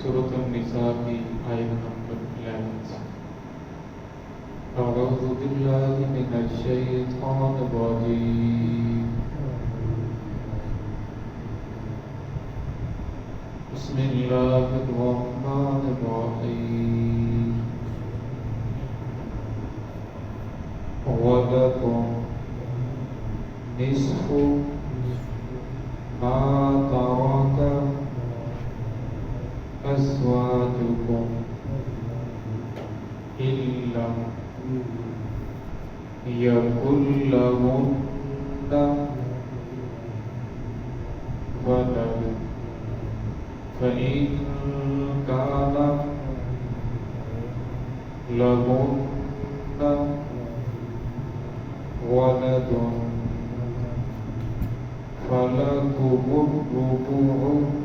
سورة النساء آية نمبر 11. أعوذ بالله من الشيطان الرجيم. بسم الله الرحمن الرحيم. ولكم نصف ما ترك أزواجكم إن لم يكن لهن ولد فإن كان لهن ولد فلكم الربع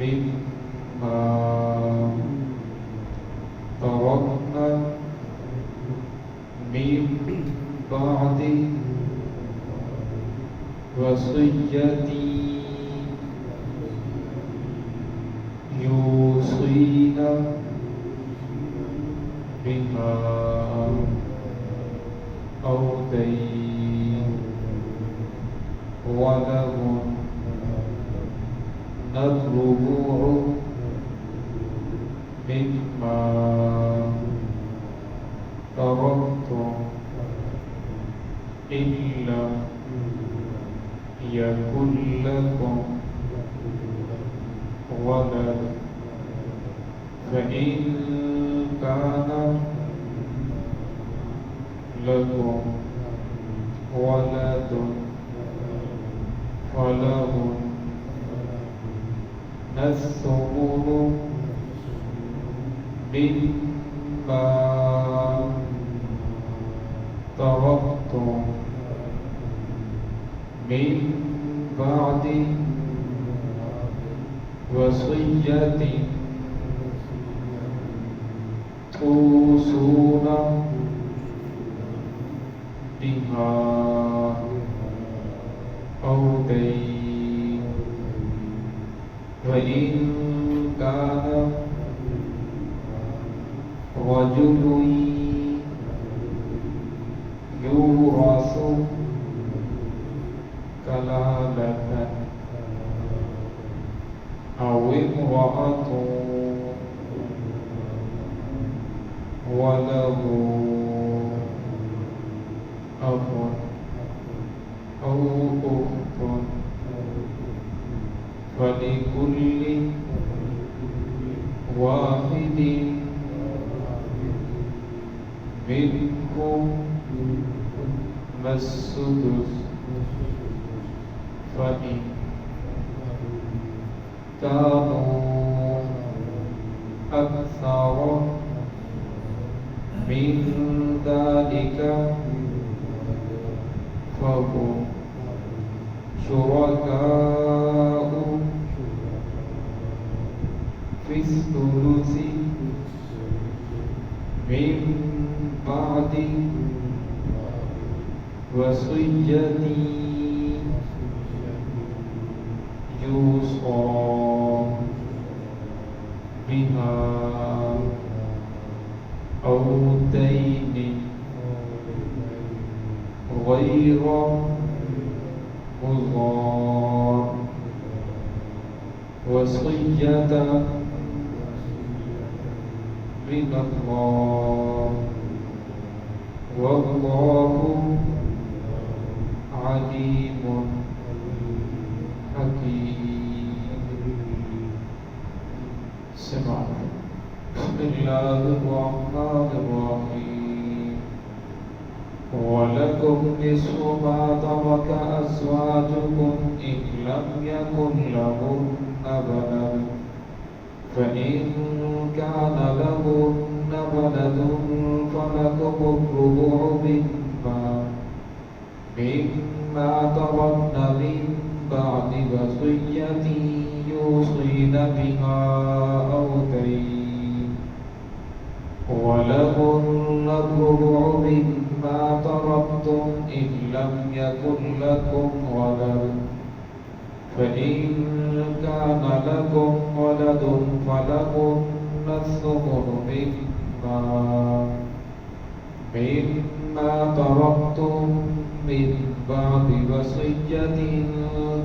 مما تركنا من بعد وصية يوصين بها أو دين ولهم الربع مما تركتم إن لم يكن لكم ولد فإن كان لكم ولد فلهم الثمن مما تركتم من بعد وصية توصون بها أو دين وإن كان رجل يورث كلالة أو امرأة وله أخ أو أخت فلكل واحد منكم السدس فإن كانوا أكثر من ذلك فهم شركاء في الثلث من بعد وصية يوصى بها أو دين غير مضار وصية من الله والله عليم حكيم. سمع. بسم الله الرحمن الرحيم. ولكم نصف ما ترك أزواجكم إن لم يكن لهن ولد فإن كان لهن ولد فلكم الربع مما تركن من بعد وصية يوصين بها أو دين ولهن الربع مما تركتم إن لم يكن لكم ولد فإن كان فلهن الثمن مما تركتم من بعد وصية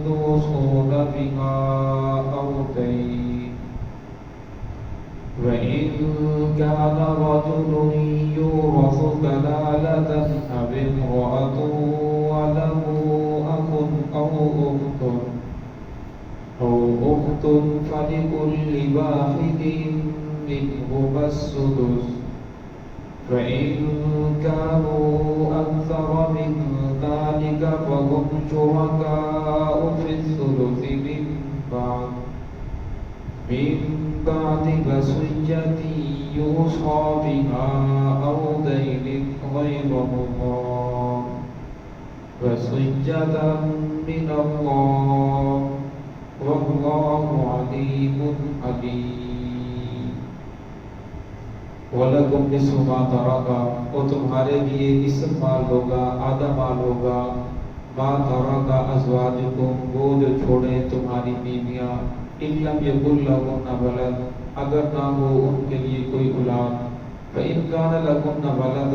توصون بها أو دين وإن كان رجل يورث كلالة أو امرأة وله أخ أو أخت فلكل واحد منهما السدس فإن كانوا أكثر من ذلك فهم شركاء في الثلث من بعد وصية يوصى بها أو دين غير مضار وصية من الله والله عليم حليم وَلَكُمْ نِصْفُ مَا تَرَكَ اور تمہارے لیے نصف مال ہوگا، آدھا مال ہوگا، مَا تَرَكَ أَزْوَاجُكُمْ وہ جو چھوڑیں تمہاری بیویاں، إِن لَّمْ يَكُن لَّهُنَّ وَلَدٌ اگر نہ ہو ان کے لیے کوئی اولاد، فَإِن كَانَ لَكُنَّ وَلَدٌ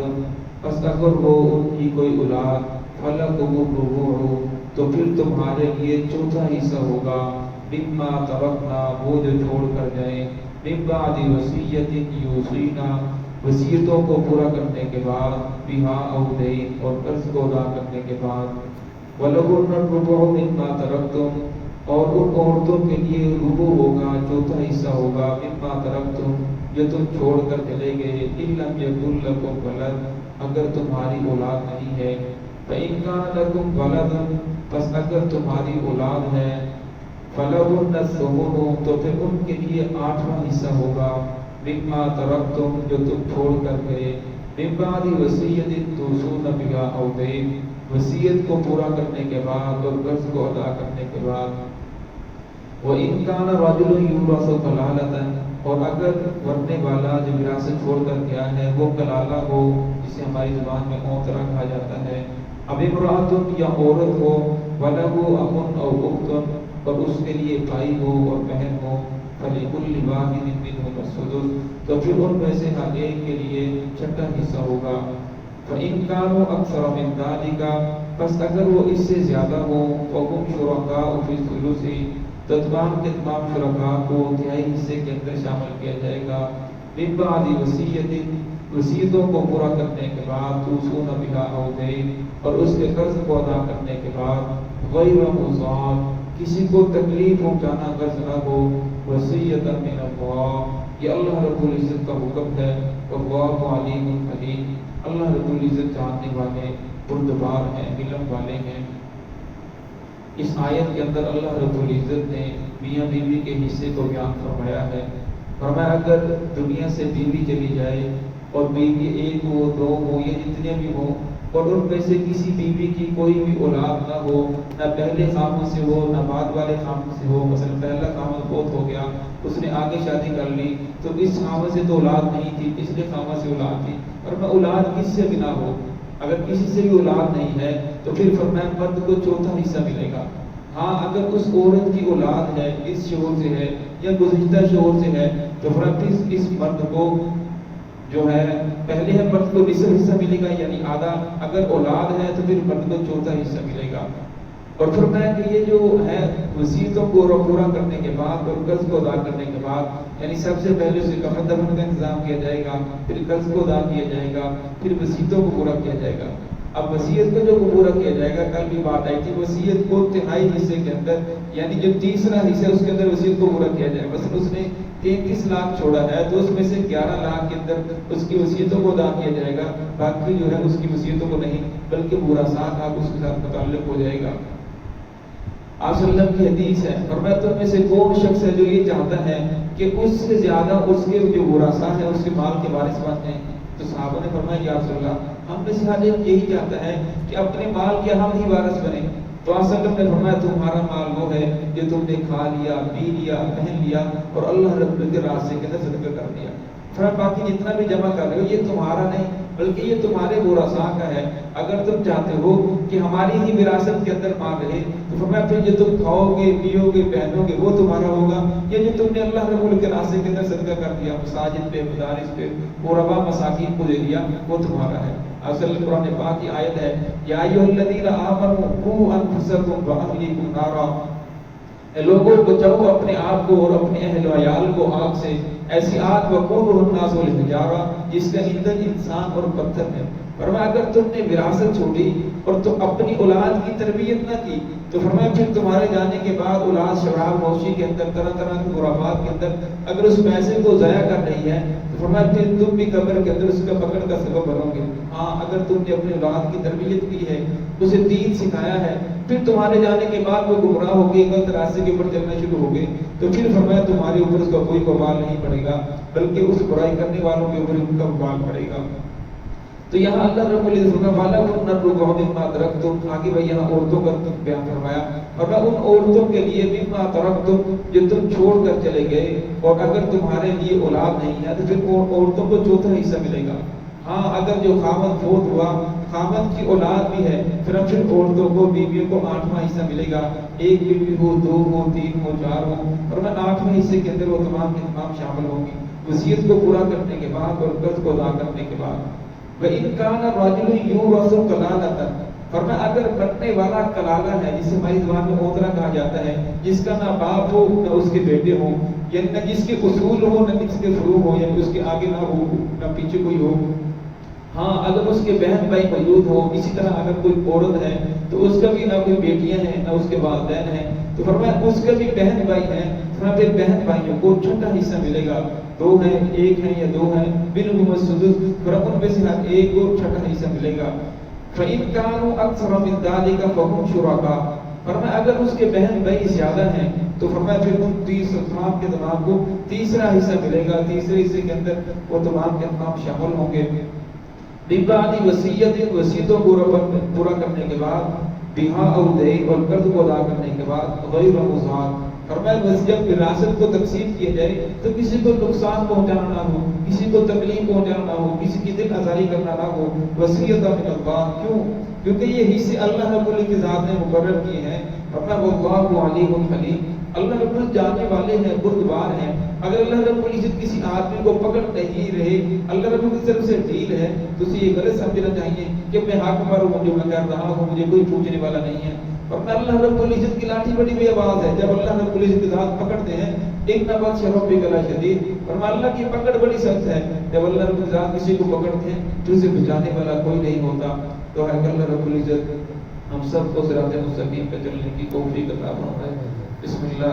پس اگر ہو ان کی کوئی اولاد، فَلَكُمُ الرُّبُعُ تو پھر تمہارے لیے چوتھا حصہ ہوگا، مِمَّا تَرَكْنَا وہ جو چھوڑ کر جائیں، من بعد وصیت یوصینا وصیتوں کو پورا کرنے کے بعد، بہا او دین اور قرض کو ادا کرنے کے بعد، وَلَهُنَّ الرُّبُعُ مِمَّا تَرَكْتُمْ اور ان عورتوں کے لیے ربع ہوگا، چوتھا حصہ ہوگا، مِمَّا تَرَكْتُمْ جو تم چھوڑ کر چلے گئے، إِن لَّمْ يَكُن لَّكُمْ وَلَدٌ اگر تمہاری اولاد نہیں ہے، فَإِن كَانَ لَكُمْ وَلَدٌ پس اگر تمہاری اولاد ہے، فَلَهُنَّ الثُّمُنُ تو پھر ان کے لیے آٹھواں حصہ ہوگا، مِمَّا تَرَكْتُمْ جو تم چھوڑ کر گئے، مِن بَعْدِ وَصِيَّةٍ تُوصُونَ بِهَا أَوْ دَيْنٍ وصیت کو پورا کرنے کے بعد اور قرض کو ادا کرنے کے بعد، وَإِن كَانَ رَجُلٌ يُورَثُ كَلَالَةً اور اگر ورثے والا جو وراثت چھوڑ کر گیا ہے وہ کلالہ ہو، جسے ہماری زبان میں اوترا کہا جاتا ہے، اب امرأۃ یا عورت ہو، وَلَهُ أَخٌ أَوْ أُخْتٌ اور اس کے لیے بھائی ہو اور بہن ہو، فَلِكُلِّ وَاحِدٍ مِّنْهُمَا السُّدُسُ تو پھر ان میں سے ہر ایک کے لیے چھٹا حصہ ہوگا، فَإِن كَانُوا أَكْثَرَ مِن ذَلِكَ پس اگر وہ اس سے زیادہ ہو، فَهُمْ شُرَكَاءُ فِي الثُّلُثِ تو تمام کے تمام شرکاء کو تہائی حصے کے اندر شامل کیا جائے گا، مِن بَعْدِ وَصِيَّةٍ وصیتوں کو پورا کرنے کے بعد، تُوصُونَ بِهَا أَوْ دَيْنٍ اور اس کے قرض کو ادا کرنے کے بعد، غَيْرَ مُضَارٍ کسی کو تکلیف پہنچانا غرض نہ ہو، وصیۃ من اللہ یہ اللہ رب العزت کا حکم ہے، واللہ علیم حلیم اللہ رب العزت جاننے والے بردبار ہیں، علم والے ہیں۔ اس آیت کے اندر اللہ رب العزت نے میاں بیوی کے حصے کو بیان فرمایا ہے، فرمایا اگر دنیا سے بیوی چلی جائے اور بیوی ایک ہو، دو ہو یا جتنے بھی ہوں، اور ان میں سے کسی بیوی کی کوئی بھی اولاد نہ ہو، نہ پہلے خامن سے ہو نہ بعد والے خامن سے ہو، مثلا پہلا خامن فوت ہو گیا، اس نے آگے شادی کر لی تو اس خامن سے تو اولاد نہیں تھی، پچھلے خامن سے اولاد تھی، اور میں اولاد کس سے بھی نہ ہو، اگر کسی سے بھی اولاد نہیں ہے تو پھر فرمایا مرد کو چوتھا حصہ ملے گا۔ ہاں اگر اس عورت کی اولاد ہے، اس شوہر سے ہے یا گزشتہ شوہر سے ہے، تو فرمایا اس مرد کو جو ہے پہلے ہے مرد کو نصف حصہ ملے گا یعنی آدھا، اگر اولاد ہے تو پھر مرد کو چوتھا حصہ ملے گا۔ اور فرمایا کہ یہ جو ہے وصیتوں کو پورا کرنے کے بعد اور قرض کو ادا کرنے کے بعد، یعنی سب سے پہلے اسے کفن دفن کا انتظام کیا جائے گا، پھر قرض کو ادا کیا جائے گا، پھر وصیتوں کو پورا کیا جائے گا۔ اب وصیت کو جو پورا کیا جائے گا، کل بھی بات آئی تھی، وصیت کو تہائی حصے کے اندر یعنی جو تیسرا حصہ اس کے اندر وصیت کو پورا کیا جائے گا، مثلا اس نے 33 لاکھ چھوڑا ہے تو اس میں سے 11 لاکھ کے اندر اس کی وصیتوں کو ادا کیا جائے گا، باقی جو ہے اس کی وصیتوں کو نہیں بلکہ پورا 7 لاکھ اس کے ساتھ متعلق ہو جائے گا۔ آپ صلی اللہ علیہ وسلم کی حدیث ہے، فرمایا تم میں سے کون شخص ہے جو یہ چاہتا ہے کہ اس سے زیادہ اس کے جو ورثاء ہیں اس کے مال کے وارث بنیں؟ تو صحابہ نے فرمایا یا رسول اللہ ہم میں سے ہر ایک یہی چاہتا ہے کہ اپنے مال کے ہم ہی وارث بنیں۔ تو آپ صلی اللہ علیہ وسلم نے فرمایا تمہارا مال وہ ہے جو تم نے کھا لیا، پی لیا، پہن لیا اور اللہ رب العزت کے راستے کے اندر صدقہ کر دیا، فرمایا باقی جتنا بھی جمع کر رہے ہو یہ تمہارا نہیں بلکہ یہ تمہارے ورثاء کا ہے، اگر تم چاہتے ہو کہ ہماری ہی وراثت کے اندر مال رہے تو فرمایا پھر جو تم کھاؤ گے پیو گے پہنو گے وہ تمہارا ہوگا، یہ جو تم نے اللہ رب العالمین کے راستے کے اندر صدقہ کر دیا، مساجد پہ، مدارس پہ، غربا مساکین کو دے دیا، وہ تمہارا ہے۔ اصل قرآن پاک کی آیت ہے، یا ایھا الذین آمنوا قوا انفسکم واہلیکم نارا، اے لوگوں بچاؤ اپنے آپ کو اور اپنے اہل و عیال کو آگ سے، ایسی آگ وقودها الناس والحجارہ جس کا ایندھن انسان اور پتھر ہے۔ فرمایا اگر تم نے وراثت چھوڑی اور تو اپنی اولاد کی تربیت نہ کی تو فرمایا پھر تمہارے جانے کے بعد اولاد شراب نوشی کے اندر، طرح طرح کے خرافات کے اندر اگر اس پیسے کو ضائع کر رہی ہے تو فرمایا پھر تم بھی قبر کے اندر اس کا پکڑ کا سبب بنو گے۔ ہاں اگر تم نے اپنی اولاد کی تربیت کی ہے، اسے دین سکھایا ہے، پھر تمہارے جانے کے بعد وہ گمراہ ہو گئے، غلط راستے کے اوپر چلنا شروع ہو گئے، تو پھر فرمایا تمہارے اوپر اس کا کوئی وبال نہیں پڑے گا، بلکہ اس برائی کرنے والوں کے اوپر ان کا وبال پڑے گا۔ تو یہاں اللہ رب العزت نے والا ان الرقوع مما ترکتم، آگے بھائی یہاں عورتوں کا بیان فرمایا، اور میں ان عورتوں کے لیے مما ترکتم جو تم چھوڑ کر چلے گئے، اور اگر تمہارے لیے اولاد نہیں ہے تو پھر عورتوں کو چوتھا حصہ ملے گا۔ ہاں اگر جو خاوند فوت ہوا، خاوند کی اولاد بھی ہے، پھر عورتوں کو، بیویوں کو 8واں حصہ ملے گا، ایک بیوی ہو، 2 ہو، 3 ہو، 4 ہو، اور میں 8ویں حصے کے اندر وہ تمام کے تمام شامل ہوں گی، وصیت کو پورا کرنے کے بعد اور قرض کو ادا کرنے کے بعد۔ وَإِنْ كَانَ الرَّجُلُ يُورَثُ كَلَالَةً، فرمایا اگر بننے والا کلالہ ہے، جسے ہماری زبان میں اوترا کہا جاتا ہے، جس کا نہ باپ ہو نہ اس کے بیٹے ہوں، یا نہ جس کے اصول ہو نہ جس کے فروع ہو، یا اس کے آگے نہ ہو نہ پیچھے کوئی ہو، ہاں اگر اس کے بہن بھائی موجود ہو، اسی طرح اگر کوئی عورت ہے تو اس کا بھی نہ کوئی بیٹیاں ہیں نہ اس کے والدین ہیں، تو فرمایا اس کا بھی بہن بھائی ہیں، فرمایا بہن بھائیوں کو چھوٹا حصہ ملے گا، 2 ہیں، 1 ہیں یا 2 ہیں، بِنْهُمُ السُّدُسُ، فرمایا ان میں سے ہر ایک کو چھٹا حصہ ملے گا۔ فَإِنْ كَانُوا أَكْثَرَ مِنْ ذَلِكَ فَهُمْ شُرَكَاءُ، فرمایا اگر اس کے بہن بھائی زیادہ ہیں تو فرمایا پھر ان تمام کے تمام کو تیسرا حصہ ملے گا، تیسرے حصے کے اندر وہ تمام کے تمام شامل ہوں گے۔ بِبَعْدِ وَصِيَّةٍ، وصیتوں کو پورا کرنے کے بعد، بِهَا أَوْ دَيْنٍ، اور قرض کو ادا کرنے کے بعد، غَيْرَ مُضَارٍ، فرمایا جب وراثت کو تقسیم کیا جائے تو کسی کو نقصان پہنچانا نہ ہو، کسی کو تکلیف پہنچانا نہ ہو، کسی کی دل آزاری کرنا نہ ہو، وصیۃ من اللہ، کیوں؟ کیونکہ یہ حصے اللہ رب العزت کی ذات نے مقرر کیے ہیں، فرمایا واللہ علیم حلیم، اللہ رب العزت جاننے والے ہیں، بردبار ہیں۔ اگر اللہ رب العزت کسی آدمی کو پکڑ نہیں رہے، اللہ رب العزت کی طرف سے ڈیل ہے، تو اسے یہ غلط سمجھنا چاہیے کہ میں حق پر ہوں، جو میں کر رہا ہوں مجھے کوئی پوچھنے والا نہیں ہے۔ اور اللہ رب العزت کی لاٹھی بڑی بے آواز ہے، جب اللہ رب العزت کی ذات پکڑتے ہیں، ایک نبات شرف بھی گلا شدید، اور اللہ کی پکڑ بڑی سخت ہے، جب اللہ رب العزت کسی کو پکڑتے ہیں تو اسے بچانے والا کوئی نہیں ہوتا۔ تو ہے کہ اللہ رب العزت ہم سب کو صراط مستقیم پہ چلنے کی توفیق عطا فرمائے۔ بسم اللہ۔